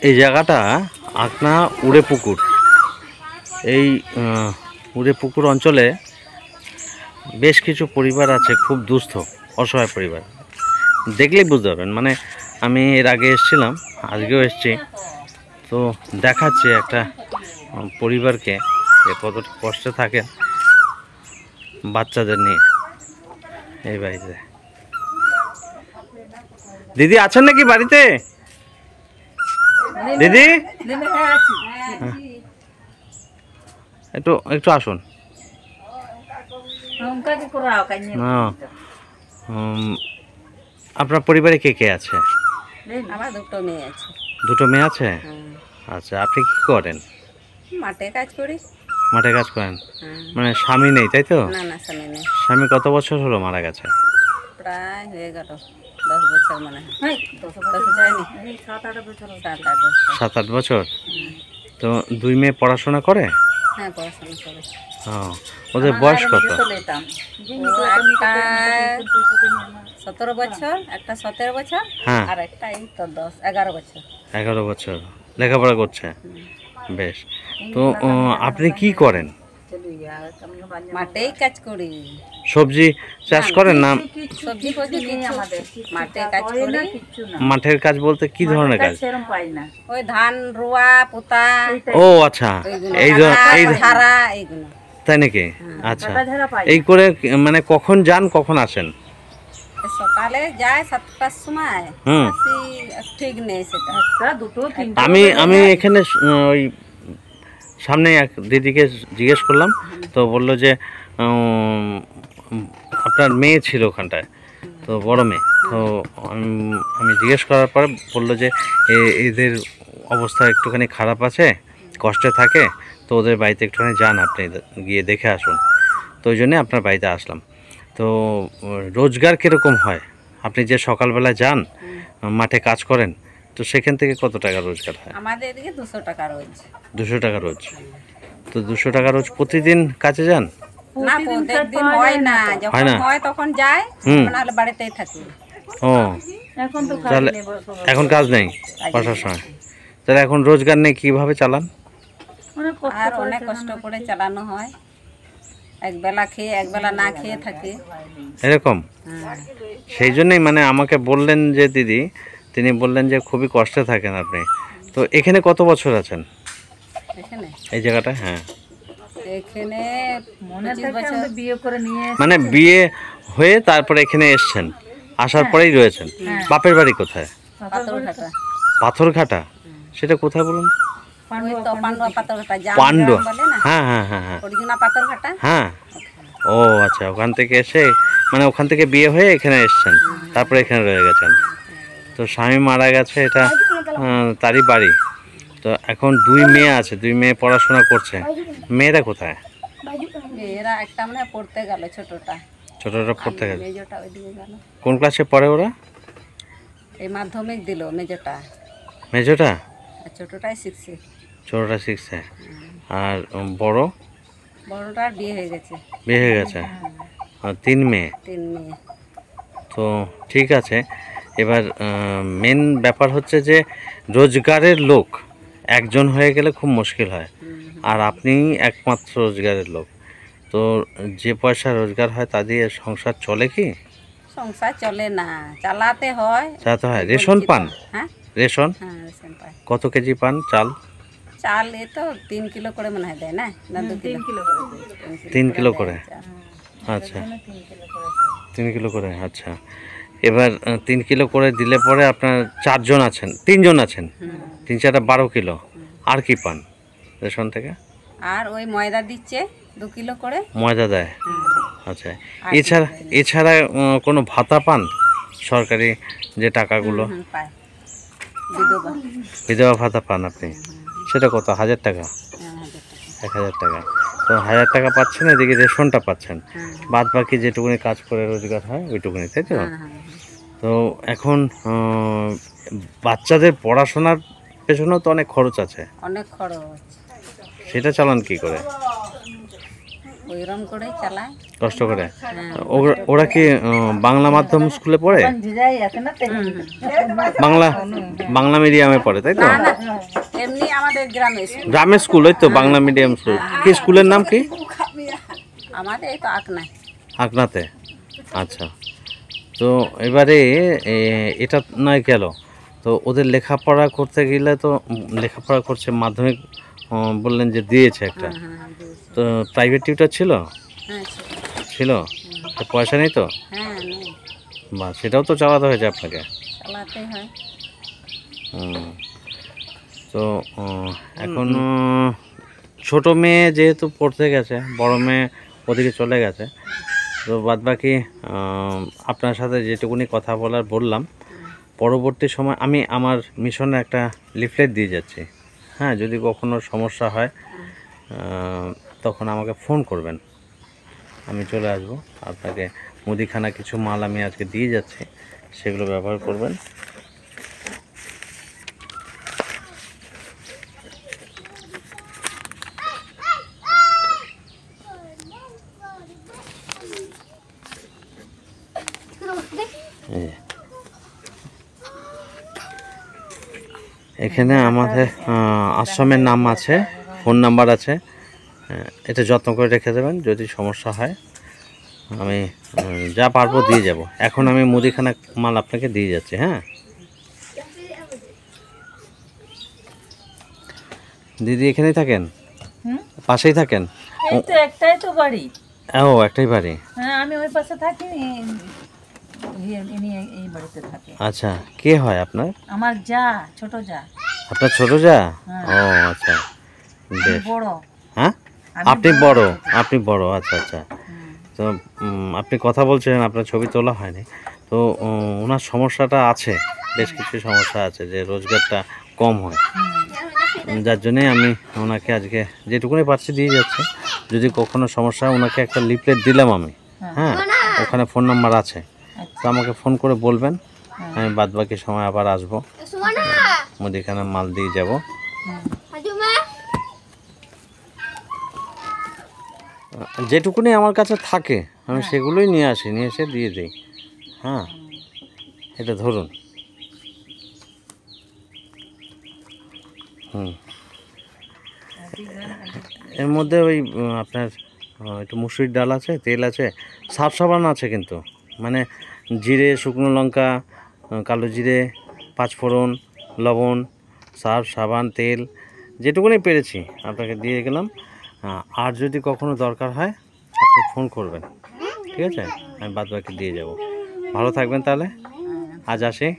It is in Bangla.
এই জায়গাটা আকনা উড়েপুকুর। এই উড়েপুকুর অঞ্চলে বেশ কিছু পরিবার আছে, খুব দুস্থ অসহায় পরিবার। দেখলেই বুঝতে পারবেন। মানে আমি এর আগে এসেছিলাম, আজকেও এসেছি, তো দেখাচ্ছি একটা পরিবারকে যে কতটা কষ্টে থাকে বাচ্চাদের নিয়ে এই বাড়িতে। দিদি আছেন নাকি বাড়িতে? দিদি একটু একটু আসুন। আপনার পরিবারে কে কে আছে? আমার দুটো মেয়ে আছে। দুটো মেয়ে আছে? আচ্ছা, আপনি কি করেন? মাঠে কাজ করি। মাঠে কাজ করেন? মানে স্বামী নেই, তাই তো? না না, স্বামী নেই। স্বামী কত বছর হলো মারা গেছে? প্রায় হয়ে গেল 10 বছর মনে হয়। 7-8 বছর। তো দুই মেয়ে পড়াশোনা করে? হ্যাঁ, পড়াশোনা করে। ওদের বয়স কত? একটা 17 বছর, একটা 17 বছর, হ্যাঁ, আর একটা এই তো 11 বছর। 11 বছর লেখাপড়া করছে। বেশ। তো আপনি কি করেন? মাঠেই কাজ করি। সবজি চাষ করেন না? সবজি ফবজি কিছু মাঠে কাজ করি। মাঠের কাজ বলতে কি ধরনের কাজ? ওই ধান রোয়া পোতা। ও আচ্ছা, এই ঝাড়া এইগুলো। তাই নাকি? আচ্ছা, এই করে মানে কখন যান কখন আসেন? সকালে যায় 7টার সময়, আসি ঠিক নেই সেটা। আমি এখানে ওই সামনে এক দিদিকে জিজ্ঞেস করলাম, তো বললো যে আপনার মেয়ে ছিল ওখানটায়, তো বড় মেয়ে। তো আমি জিজ্ঞেস করার পরে বললো যে এদের অবস্থা একটুখানি খারাপ আছে, কষ্টে থাকে, তো ওদের বাড়িতে একটুখানি যান, আপনি গিয়ে দেখে আসুন। তো ওই জন্যে আপনার বাড়িতে আসলাম। তো রোজগার কীরকম হয়? আপনি যে সকালবেলা যান মাঠে কাজ করেন, তো সেখান থেকে কত টাকা রোজগার হয়? আমাদের এদিকে 200 টাকা রোজ। 200 টাকা রোজ? তো 200 টাকা রোজ প্রতিদিন কাজে যান? না, প্রত্যেকদিন হয় না, যখন হয় তখন যায়, নাহলে বাড়িতেই থাকি। ও, তাহলে এখন কাজ নেই বর্ষার সময়, তাহলে এখন রোজগার নেই, কিভাবে চালান? আর অনেক কষ্ট করে চালানো হয়, একবেলা খেয়ে একবেলা না খেয়ে থাকে এরকম। সেই জন্যই মানে আমাকে বললেন যে দিদি, তিনি বললেন যে খুবই কষ্টে থাকেন আপনি। তো এখানে কত বছর আছেন? এখানে এই জায়গাটা? হ্যাঁ, এখানে 25 বছর। বিয়ে করে নিয়ে মানে বিয়ে হয়ে তারপরে এখানে এসছেন, আসার পরেই রয়েছেন। বাপের বাড়ি কোথায়? পাথরঘাটা। পাথরঘাটা? সেটা কোথায় বলুন? পান্ডুয়া পাথরঘাটা। পান্ডুয়া? বলে না? হ্যাঁ হ্যাঁ হ্যাঁ হ্যাঁ, অরিজিনাল পাথরঘাটা। হ্যাঁ। ও আচ্ছা, ওখান থেকে এসে মানে ওখান থেকে বিয়ে হয়ে এখানে এসছেন, তারপরে এখানে রয়ে গেছেন। তো স্বামী মারা গেছে, এটা তারই বাড়ি। তো এখন 2 মেয়ে আছে, 2 মেয়ে পড়াশোনা করছে। মেয়েরা কোথায়? মেয়েরা একটা মানে পড়তে গেল, ছোটটা পড়তে গেছে। মেজোটা ওইদিকে গেল। কোন ক্লাসে পড়ে ওরা? এই মাধ্যমিক দিল মেজোটা। মেজোটা? আর ছোটটাই 6-এ। ছোটটা 6-এ। আর বড়টার বিয়ে হয়ে গেছে। বিয়ে হয়ে গেছে। আর 3 মেয়ে? 3 মেয়ে। তো ঠিক আছে। এবার মেন ব্যাপার হচ্ছে যে রোজগারের লোক একজন হয়ে গেলে খুব মুশকিল হয়, আর আপনি একমাত্র রোজগারের লোক। তো যে পয়সা রোজগার হয় তা দিয়ে সংসার চলে কি? সংসার চলে না, চালাতে হয়। রেশন পান? হ্যাঁ, রেশন? হ্যাঁ, রেশন পাই। কত কেজি পান চাল? চাল এ তো 3 কিলো করে মনে হয় দেয় না? 2 কিলো করে। 3 কিলো করে? আচ্ছা, 3 কিলো করে। আচ্ছা, এবার 3 কিলো করে দিলে পরে আপনার 4 জন আছেন, 3 জন আছেন, 3-4 12 কিলো। আর কি পান রেশন থেকে? আর ওই ময়দা দিচ্ছে 2 কিলো করে। ময়দা দেয়? আচ্ছা, এছাড়া কোনো ভাতা পান সরকারি যে টাকাগুলো? বিধবা ভাতা পান আপনি? সেটা কত? 1000 টাকা? 1000 টাকা। তো 1000 টাকা পাচ্ছেন, এদিকে রেশনটা পাচ্ছেন, বাদ বাকি যেটুকুনি কাজ করে রোজগার হয় ওইটুকুনি, তাই তো? তো এখন বাচ্চাদের পড়াশোনার পেছনেও তো অনেক খরচ আছে। অনেক খরচ। সেটা চালান কি করে? ওইরকম করেই চালায়। কষ্ট করে। হ্যাঁ। ওরা কি বাংলা মাধ্যম স্কুলে পড়ে? বাংলা বাংলা মিডিয়ামে পড়ে তাই তো? না না, এমনি আমাদের গ্রামে স্কুল। গ্রামের স্কুল, ওই তো বাংলা মিডিয়াম স্কুল। কি স্কুলের নাম কি? আমাদের এই তো আকনায়। আকনাতে। আচ্ছা, তো এবারে এটা নয় গেল, তো ওদের লেখাপড়া করতে গেলে তো লেখাপড়া করছে, মাধ্যমিক বললেন যে দিয়েছে একটা, হ্যাঁ দিয়েছে। তো প্রাইভেট টিউটর ছিল? হ্যাঁ ছিল। তো পয়সা নেই তো? হ্যাঁ নেই, বা সেটাও তো চালাতে হয়েছে আপনাকে। চালাতে হয়। হুম। তো এখন ছোট মেয়ে যেহেতু পড়তে গেছে, বড় মেয়ে ওদিকে চলে গেছে, তো বাদবাকি আপনার সাথে যেটুকুনি কথা বললাম, পরবর্তী সময় আমি আমার মিশনে একটা লিফলেট দিয়ে যাচ্ছি। হ্যাঁ, যদি কখনো সমস্যা হয় তখন আমাকে ফোন করবেন, আমি চলে আসব। আপনাকে মুদিখানা কিছু মাল আমি আজকে দিয়ে যাচ্ছি, সেগুলো ব্যবহার করবেন। এই যে। এখানে আমাদের আশ্রমের নাম আছে, ফোন নাম্বার আছে, এটা যত্ন করে রেখে দেবেন। যদি সমস্যা হয় আমি যা পারবো দিয়ে যাব। এখন আমি মুদিখানা মাল আপনাকে দিয়ে যাচ্ছি। হ্যাঁ দিদি, এখানেই থাকেন? পাশেই থাকেন? এই তো একটাই তো বাড়ি। ও, একটাই বাড়ি। হ্যাঁ, আমি ওই পাশে থাকি, ইনি এই বাড়িতে থাকে। আচ্ছা, কে হয় আপনার? আমার যা, ছোট যা। আপনার ছোট যা? হ্যাঁ। ও আচ্ছা, আমি বেশ। বড়। হ্যাঁ, আমি আপনি বড়? আপনি বড়, আচ্ছা আচ্ছা। তো আপনি কথা বলছেন, আপনার ছবি তোলা হয়নি। তো ওনার সমস্যাটা আছে, বেশ কিছু সমস্যা আছে, যে রোজগারটা কম হয়, যার জন্যে আমি ওনাকে আজকে যেটুকুনি পারছি দিয়ে যাচ্ছি। যদি কখনো সমস্যা হয়, ওনাকে একটা লিফলেট দিলাম আমি। হ্যাঁ, ওখানে ফোন নাম্বার আছে, তো আমাকে ফোন করে বলবেন, আমি বাদবাকি সময় আবার আসবো, মুদিখানা মাল দিয়ে যাব। যেটুকুনি আমার কাছে থাকে আমি সেগুলোই নিয়ে আসি, নিয়ে এসে দিয়ে দিই। হ্যাঁ, এটা ধরুন। এর মধ্যে ওই আপনার একটু মুসুরির ডাল আছে, তেল আছে, সার্ফ সাবান আছে, কিন্তু মানে জিরে, শুকনো লঙ্কা, কালো জিরে, পাঁচফোড়ন, লবণ, সার্ফ সাবান, তেল, যেটুকুনি পেরেছি আপনাকে দিয়ে গেলাম। আর যদি কখনো দরকার হয় আপনি ফোন করবেন, ঠিক আছে? আমি বাদবাকি দিয়ে যাব। ভালো থাকবেন তাহলে, আজ আসি।